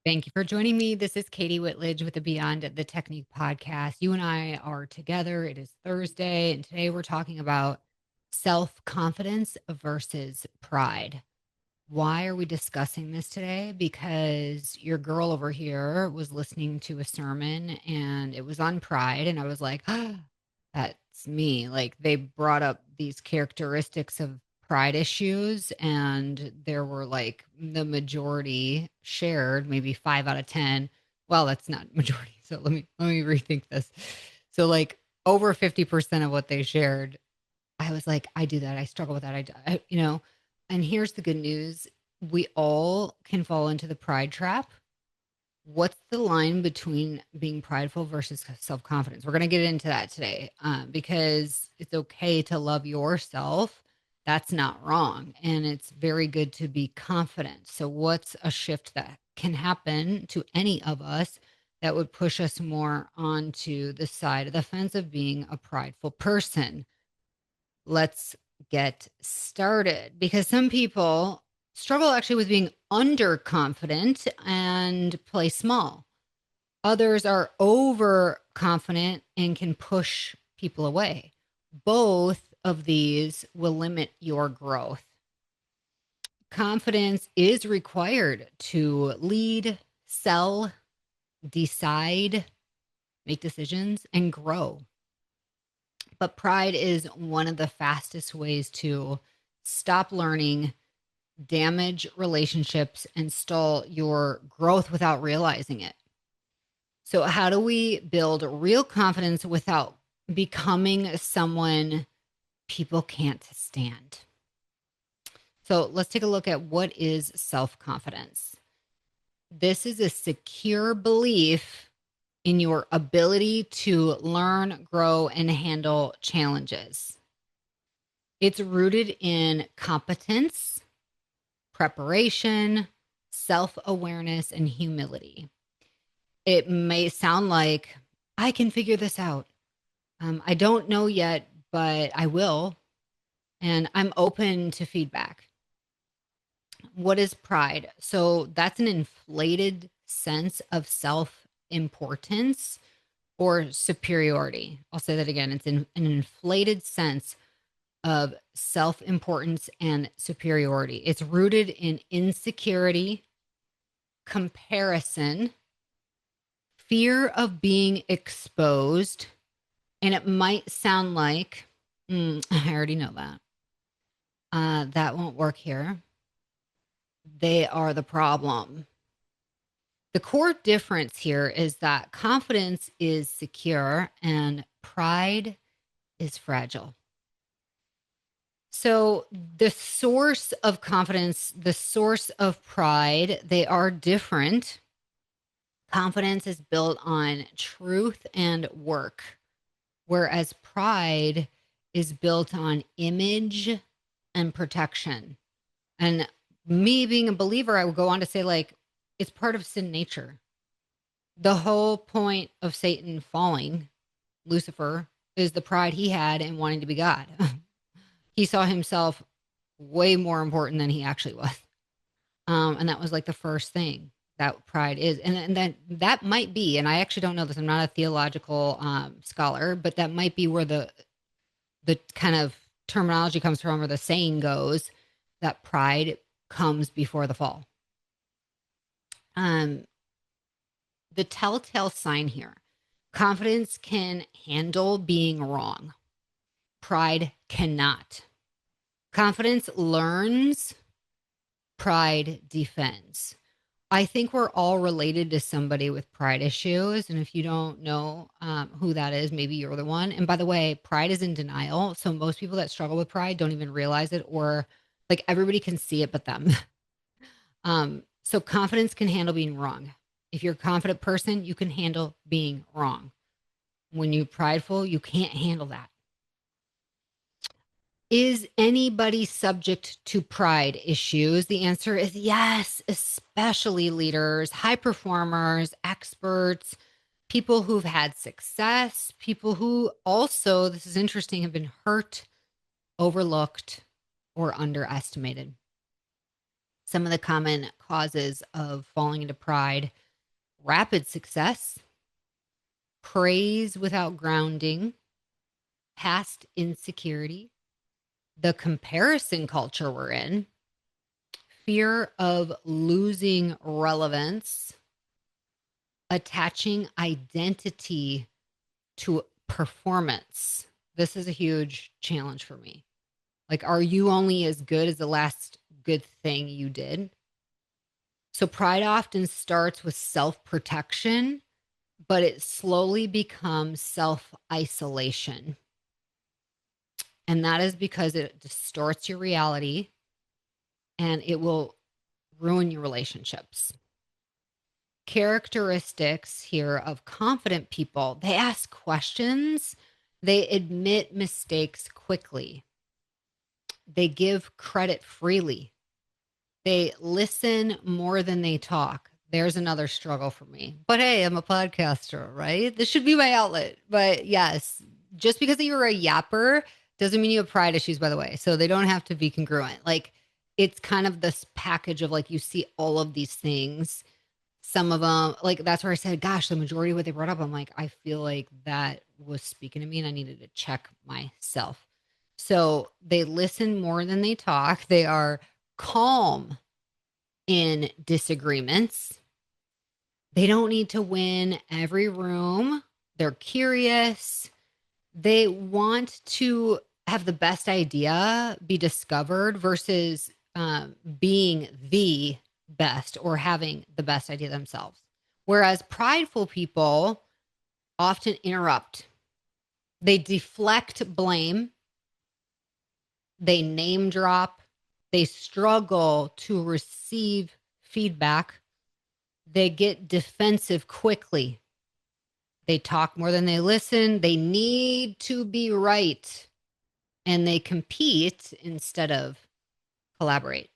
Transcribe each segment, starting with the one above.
Thank you for joining me. This is Kati Whitledge with the Beyond the Technique podcast. You and I are together. It is Thursday, and today we're talking about self confidence versus pride. Why are we discussing this today? Because your girl over here was listening to a sermon and it was on pride. And I was like, ah, that's me. Like they brought up these characteristics of pride issues, and there were like the majority shared, maybe 5 out of 10. Well, that's not majority. So let me rethink this. So like over 50% of what they shared, I was like, I do that. I struggle with that. And here's the good news. We all can fall into the pride trap. What's the line between being prideful versus self-confidence? We're going to get into that today, because it's okay to love yourself. That's not wrong. And it's very good to be confident. So what's a shift that can happen to any of us that would push us more onto the side of the fence of being a prideful person? Let's get started, because some people struggle actually with being underconfident and play small. Others are overconfident and can push people away. Both of these will limit your growth. Confidence is required to lead, sell, decide, make decisions, and grow. But pride is one of the fastest ways to stop learning, damage relationships, and stall your growth without realizing it. So, how do we build real confidence without becoming someone people can't stand? So, let's take a look at what is self confidence. This is a secure belief in your ability to learn, grow, and handle challenges. It's rooted in competence, preparation, self awareness, and humility. It may sound like, I can figure this out. I don't know yet, but I will. And I'm open to feedback. What is pride? So that's an inflated sense of self importance or superiority. I'll say that again. It's an inflated sense of self importance and superiority. It's rooted in insecurity, comparison, fear of being exposed. And it might sound like, I already know that. That won't work here. They are the problem. The core difference here is that confidence is secure and pride is fragile. So, the source of confidence, the source of pride, they are different. Confidence is built on truth and work, whereas pride is built on image and protection. And me being a believer, I would go on to say, like, it's part of sin nature. The whole point of Satan falling, Lucifer, is the pride he had in wanting to be God. He saw himself way more important than he actually was. And that was like the first thing that pride is. And that might be, and I actually don't know this, I'm not a theological scholar, but that might be where the kind of terminology comes from, or the saying goes, that pride comes before the fall. The telltale sign here: confidence can handle being wrong. Pride cannot. Confidence learns, pride defends. I think we're all related to somebody with pride issues. And if you don't know who that is, maybe you're the one. And by the way, pride is in denial. So most people that struggle with pride don't even realize it, or like everybody can see it but them. So confidence can handle being wrong. If you're a confident person, you can handle being wrong. When you're prideful, you can't handle that. Is anybody subject to pride issues? The answer is yes, especially leaders, high performers, experts, people who've had success, people who also, this is interesting, have been hurt, overlooked, or underestimated. Some of the common causes of falling into pride: rapid success, praise without grounding, past insecurity, the comparison culture we're in, fear of losing relevance, attaching identity to performance. This is a huge challenge for me. Like, are you only as good as the last good thing you did? So pride often starts with self-protection, but it slowly becomes self-isolation. And that is because it distorts your reality and it will ruin your relationships. Characteristics here of confident people: they ask questions, they admit mistakes quickly, they give credit freely, they listen more than they talk. There's another struggle for me. But hey, I'm a podcaster, right? This should be my outlet. But yes, just because you're a yapper doesn't mean you have pride issues, by the way. So they don't have to be congruent. Like, it's kind of this package of, like, you see all of these things. Some of them, like, that's where I said, gosh, the majority of what they brought up, I'm like, I feel like that was speaking to me and I needed to check myself. So they listen more than they talk. They are calm in disagreements. They don't need to win every room. They're curious. They want to have the best idea be discovered versus being the best or having the best idea themselves. Whereas prideful people often interrupt. They deflect blame. They name drop. They struggle to receive feedback. They get defensive quickly. They talk more than they listen. They need to be right. And they compete instead of collaborate.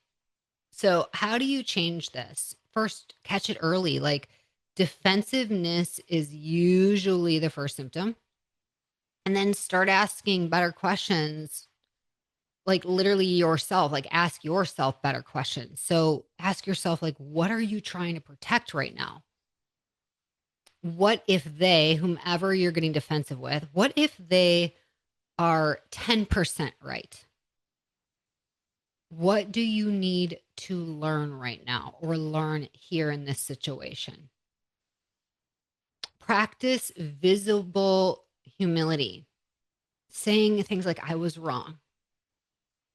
So, how do you change this? First, catch it early. Like, defensiveness is usually the first symptom. And then start asking better questions, like literally yourself, like ask yourself better questions. So ask yourself, like, what are you trying to protect right now? What if they, whomever you're getting defensive with, what if they are 10% right? What do you need to learn right now or learn here in this situation? Practice visible humility, saying things like, I was wrong.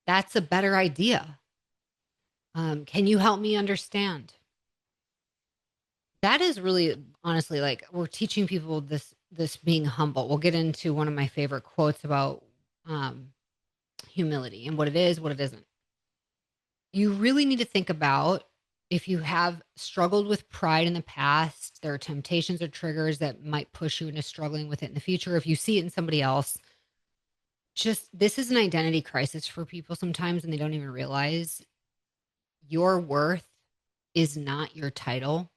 That's a better idea. Can you help me understand? That is really, honestly, like, we're teaching people this being humble. We'll get into one of my favorite quotes about um, humility and what it is, what it isn't. You really need to think about, if you have struggled with pride in the past, there are temptations or triggers that might push you into struggling with it in the future. If you see it in somebody else, just, this is an identity crisis for people sometimes, and they don't even realize your worth is not your title.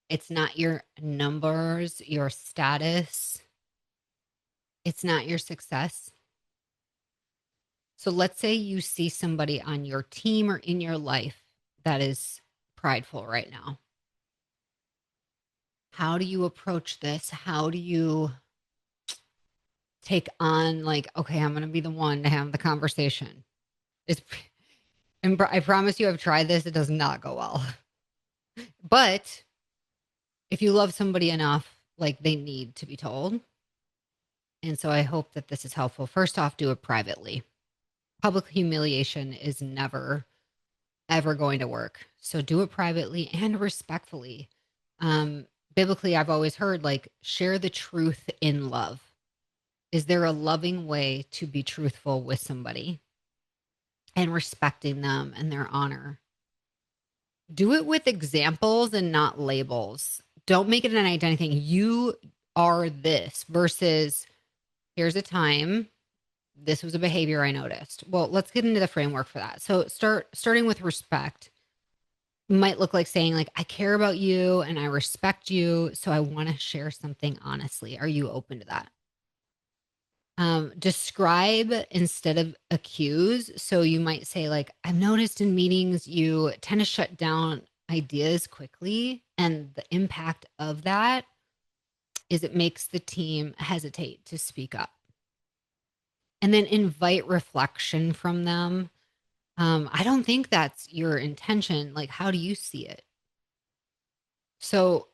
It's not your numbers, your status. It's not your success. So let's say you see somebody on your team or in your life that is prideful right now. How do you approach this? How do you take on, like, okay, I'm going to be the one to have the conversation? It's, and I promise you, I've tried this. It does not go well. But if you love somebody enough, like, they need to be told. And so I hope that this is helpful. First off, do it privately. Public humiliation is never, ever going to work. So do it privately and respectfully. Biblically, I've always heard, like, share the truth in love. Is there a loving way to be truthful with somebody and respecting them and their honor? Do it with examples and not labels. Don't make it an identity thing. You are this versus, here's a time, this was a behavior I noticed. Well, let's get into the framework for that. So starting with respect might look like saying, like, I care about you and I respect you, so I want to share something honestly. Are you open to that? Describe instead of accuse. So you might say, like, I've noticed in meetings you tend to shut down ideas quickly. And the impact of that is it makes the team hesitate to speak up. And then invite reflection from them. I don't think that's your intention. Like, how do you see it? So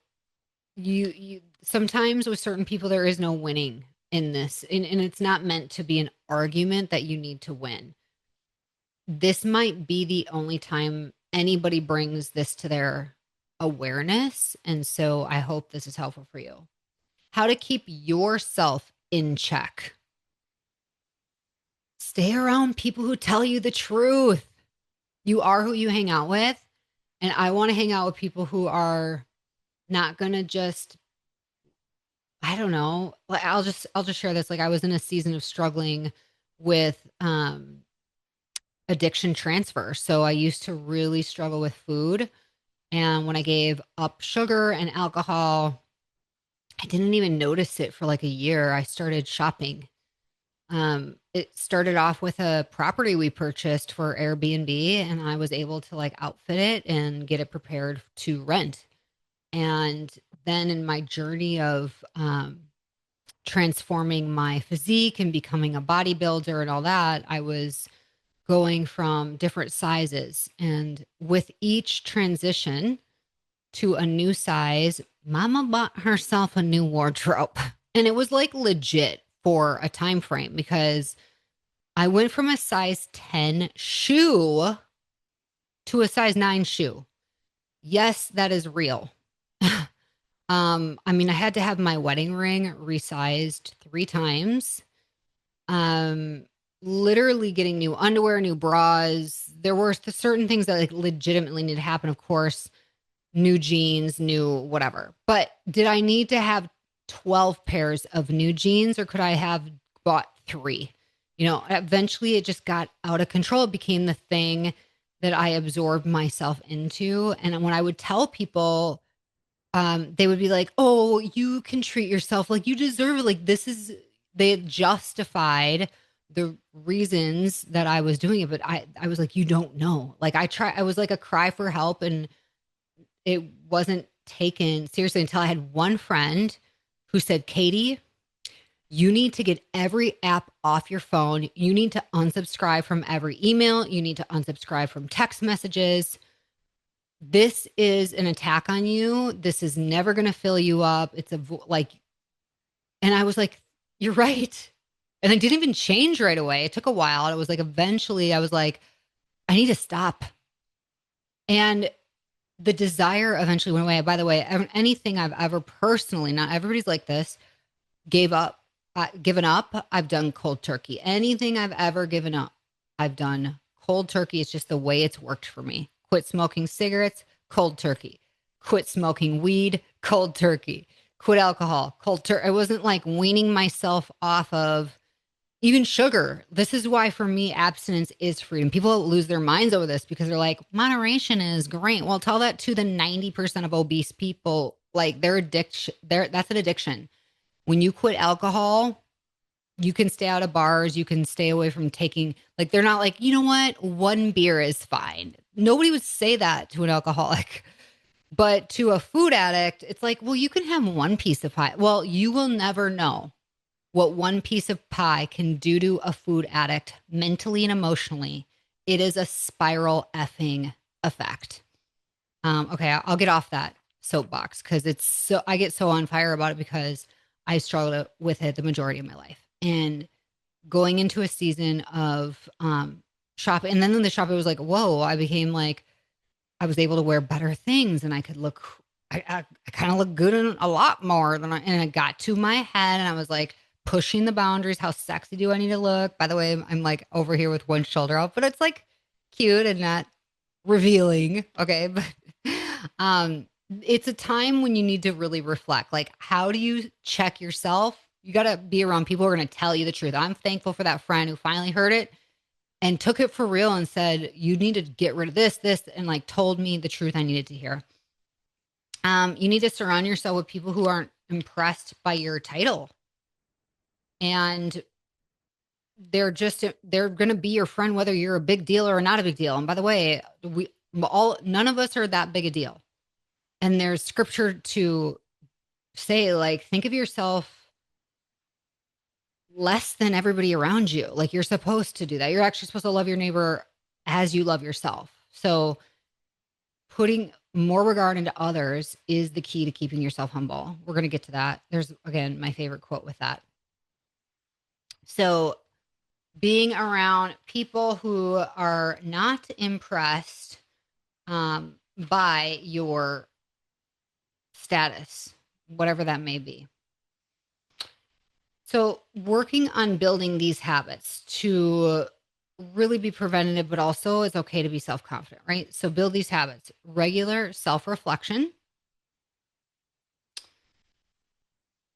you sometimes with certain people there is no winning in this, and it's not meant to be an argument that you need to win. This might be the only time anybody brings this to their awareness, and so I hope this is helpful for you. How to keep yourself in check. Stay around people who tell you the truth. You are who you hang out with, and I want to hang out with people who are not going to just, I don't know. Like, I'll just share this. Like, I was in a season of struggling with addiction transfer. So I used to really struggle with food. And when I gave up sugar and alcohol, I didn't even notice it for like a year. I started shopping. It started off with a property we purchased for Airbnb, and I was able to like outfit it and get it prepared to rent. And then in my journey of transforming my physique and becoming a bodybuilder and all that, I was going from different sizes. And with each transition to a new size, Mama bought herself a new wardrobe. And it was like legit for a time frame because I went from a size 10 shoe to a size 9 shoe. Yes, that is real. I mean, I had to have my wedding ring resized 3 times. Um, Literally getting new underwear, new bras. There were certain things that like legitimately need to happen. Of course, new jeans, new whatever. But did I need to have 12 pairs of new jeans or could I have bought 3? Eventually it just got out of control. It became the thing that I absorbed myself into. And when I would tell people, they would be like, "Oh, you can treat yourself like you deserve it." Like they had justified the reasons that I was doing it, but I was like, "You don't know." Like I was like a cry for help, and it wasn't taken seriously until I had one friend who said, "Katie, you need to get every app off your phone. You need to unsubscribe from every email. You need to unsubscribe from text messages. This is an attack on you. This is never going to fill you up. It's like," and I was like, "You're right." And I didn't even change right away. It took a while. It was like, eventually I was like, I need to stop. And the desire eventually went away. By the way, anything I've ever personally, not everybody's like this, given up, I've done cold turkey. Anything I've ever given up, I've done cold turkey. It's just the way it's worked for me. Quit smoking cigarettes, cold turkey. Quit smoking weed, cold turkey. Quit alcohol, cold turkey. I wasn't like weaning myself off of even sugar. This is why for me, abstinence is freedom. People lose their minds over this because they're like, moderation is great. Well, tell that to the 90% of obese people. Like their addiction, that's an addiction. When you quit alcohol, you can stay out of bars. You can stay away from taking, like, they're not like, you know what? One beer is fine. Nobody would say that to an alcoholic. But to a food addict, it's like, well, you can have one piece of pie. Well, you will never know what one piece of pie can do to a food addict mentally and emotionally. It is a spiral effing effect. Okay, I'll get off that soapbox because I get so on fire about it because I struggled with it the majority of my life. And going into a season of shopping, and then in the shop, it was like, whoa, I became like, I was able to wear better things and I could look, I kind of look good in a lot more than and it got to my head and I was like pushing the boundaries. How sexy do I need to look? By the way, I'm like over here with one shoulder out, but it's like cute and not revealing. Okay. But it's a time when you need to really reflect. Like, how do you check yourself? You got to be around people who are going to tell you the truth. I'm thankful for that friend who finally heard it and took it for real and said, you need to get rid of this, and like told me the truth I needed to hear. You need to surround yourself with people who aren't impressed by your title. And they're going to be your friend whether you're a big deal or not a big deal. And by the way, we all none of us are that big a deal. And there's scripture to say, like, think of yourself less than everybody around you. Like, you're supposed to do that. You're actually supposed to love your neighbor as you love yourself. So putting more regard into others is the key to keeping yourself humble. We're going to get to that. There's, again, my favorite quote with that. So being around people who are not impressed by your status, whatever that may be. So working on building these habits to really be preventative, but also it's okay to be self-confident, right? So build these habits, regular self-reflection.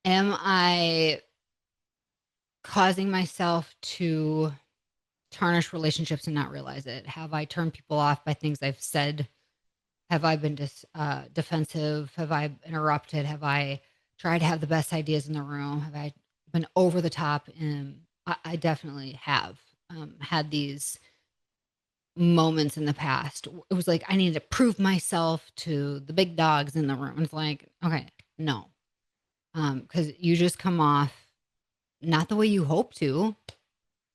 Am I causing myself to tarnish relationships and not realize it? Have I turned people off by things I've said? Have I been defensive? Have I interrupted? Have I tried to have the best ideas in the room? Have I been over the top? And I definitely have had these moments in the past. It was like I needed to prove myself to the big dogs in the room. It's like, okay, no, because you just come off not the way you hope to.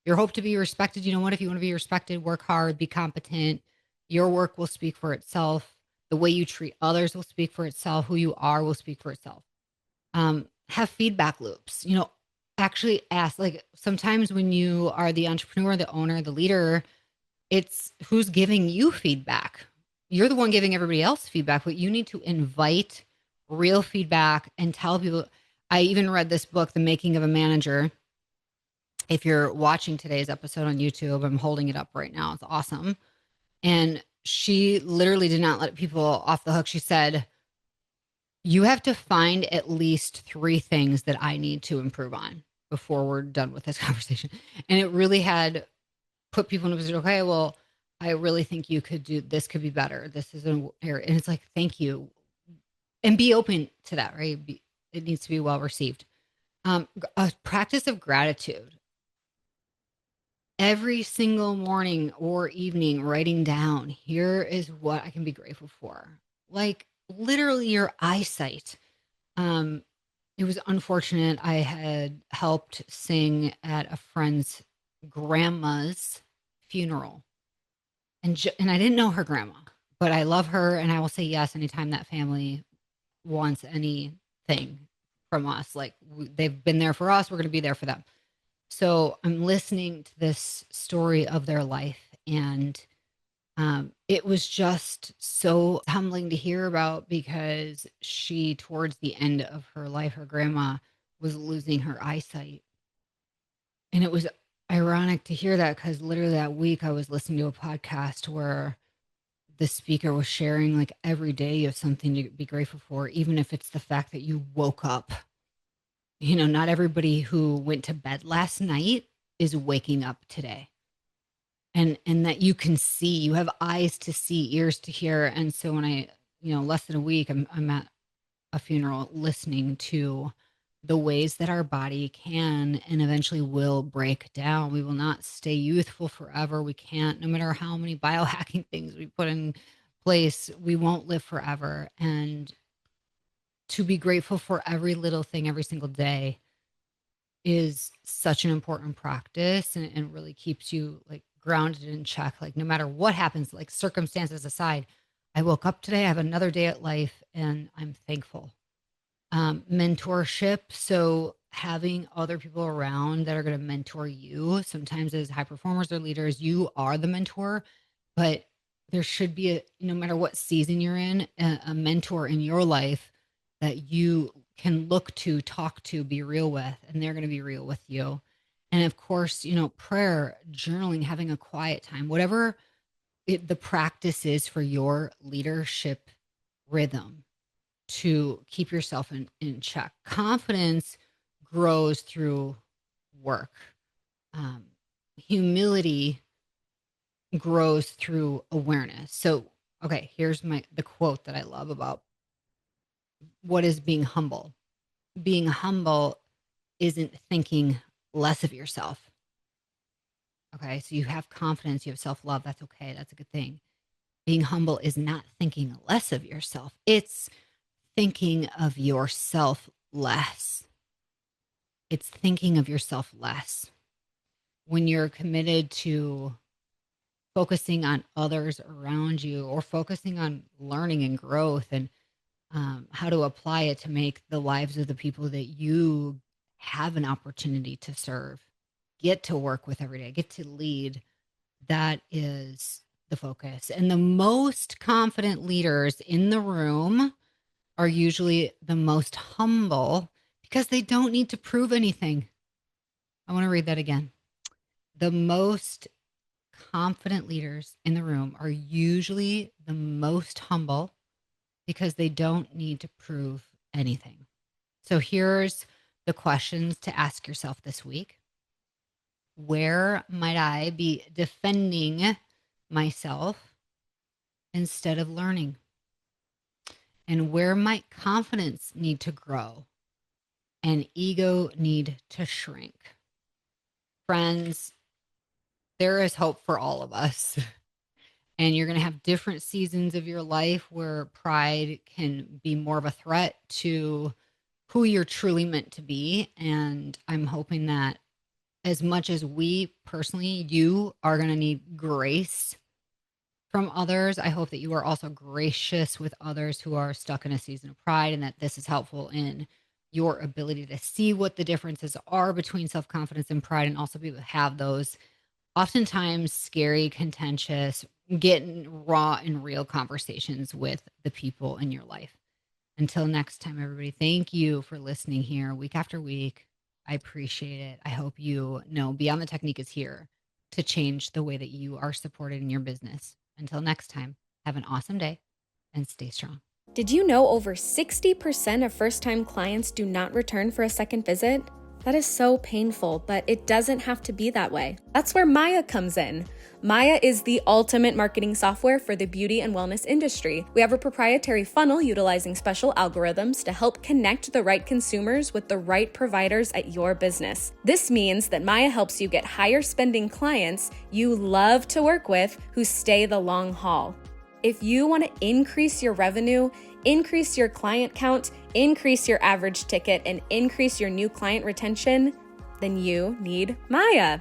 You hope to be respected. You know what? If you want to be respected, work hard, be competent. Your work will speak for itself. The way you treat others will speak for itself. Who you are will speak for itself. Have feedback loops. Actually ask. Like, sometimes when you are the entrepreneur, the owner, the leader, it's who's giving you feedback. You're the one giving everybody else feedback, but you need to invite real feedback and tell people. I even read this book, The Making of a Manager. If you're watching today's episode on YouTube, I'm holding it up right now. It's awesome. And she literally did not let people off the hook. She said, you have to find at least 3 things that I need to improve on before we're done with this conversation. And it really had put people in a position, okay, well, I really think you could do this, could be better. This is an area. And it's like, thank you. And be open to that, right? It needs to be well received. A practice of gratitude. Every single morning or evening, writing down, here is what I can be grateful for. Like, literally your eyesight. Um, it was unfortunate. I had helped sing at a friend's grandma's funeral. And I didn't know her grandma, but I love her, and I will say yes anytime that family wants anything from us. Like, they've been there for us, we're going to be there for them. So I'm listening to this story of their life, and it was just so humbling to hear about, because she, towards the end of her life, her grandma was losing her eyesight. And it was ironic to hear that, because literally that week I was listening to a podcast where the speaker was sharing, like, every day you have something to be grateful for, even if it's the fact that you woke up. Not everybody who went to bed last night is waking up today. And that you can see, you have eyes to see, ears to hear. And so when less than a week, I'm at a funeral listening to the ways that our body can and eventually will break down. We will not stay youthful forever. We can't, no matter how many biohacking things we put in place, we won't live forever. And to be grateful for every little thing every single day is such an important practice, and really keeps you, like, grounded in check. Like, no matter what happens, like, circumstances aside, I woke up today, I have another day at life, and I'm thankful. Mentorship. So having other people around that are going to mentor you. Sometimes as high performers or leaders, you are the mentor, but there should be no matter what season you're in, a mentor in your life that you can look to, talk to, be real with, and they're going to be real with you. And of course, prayer, journaling, having a quiet time, whatever the practice is for your leadership rhythm to keep yourself in check. Confidence grows through work. Um, Humility grows through awareness. So, okay, here's the quote that I love about what is being humble. Being humble isn't thinking less of yourself. Okay. So you have confidence, you have self love. That's okay. That's a good thing. Being humble is not thinking less of yourself, it's thinking of yourself less. It's thinking of yourself less. When you're committed to focusing on others around you or focusing on learning and growth and how to apply it to make the lives of the people that you have an opportunity to serve, get to work with every day, get to lead, that is the focus. And the most confident leaders in the room are usually the most humble because they don't need to prove anything. I want to read that again. The most confident leaders in the room are usually the most humble because they don't need to prove anything. So here's the questions to ask yourself this week. Where might I be defending myself instead of learning? And where might confidence need to grow and ego need to shrink? Friends, there is hope for all of us. And you're going to have different seasons of your life where pride can be more of a threat to who you're truly meant to be. And I'm hoping that as much as we personally, you are going to need grace from others, I hope that you are also gracious with others who are stuck in a season of pride, and that this is helpful in your ability to see what the differences are between self-confidence and pride, and also be able to have those oftentimes scary, contentious, getting raw and real conversations with the people in your life. Until next time, everybody, thank you for listening here week after week. I appreciate it. I hope you know Beyond the Technique is here to change the way that you are supported in your business. Until next time, have an awesome day and stay strong. Did you know over 60% of first-time clients do not return for a second visit? That is so painful, but it doesn't have to be that way. That's where Maya comes in. Maya is the ultimate marketing software for the beauty and wellness industry. We have a proprietary funnel utilizing special algorithms to help connect the right consumers with the right providers at your business. This means that Maya helps you get higher spending clients you love to work with who stay the long haul. If you want to increase your revenue, increase your client count, increase your average ticket, and increase your new client retention, then you need Maya.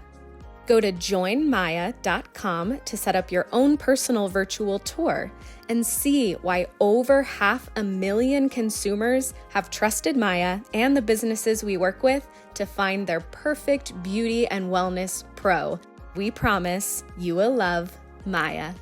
Go to joinmaya.com to set up your own personal virtual tour and see why over 500,000 consumers have trusted Maya and the businesses we work with to find their perfect beauty and wellness pro. We promise you will love Maya.